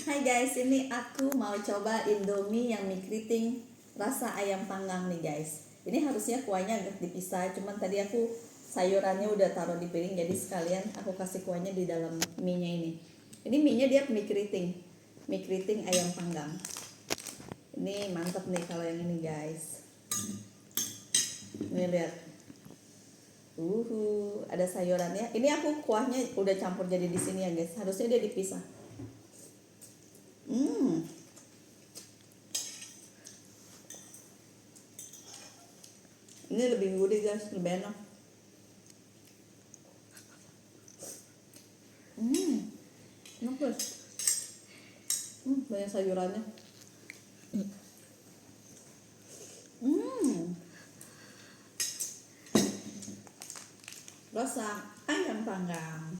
Hai guys, ini aku mau coba Indomie yang mie keriting rasa ayam panggang nih guys. Ini harusnya kuahnya agak dipisah, cuman tadi aku sayurannya udah taruh di piring, jadi sekalian aku kasih kuahnya di dalam mie-nya ini. Ini mie-nya dia mie keriting ayam panggang. Ini mantep nih kalau yang ini guys. Nih lihat, ada sayurannya. Ini aku kuahnya udah campur jadi di sini ya guys. Harusnya dia dipisah. Ini lebih gurih guys, lebih enak. Enak guys. Banyak sayurannya. Rasa ayam panggang.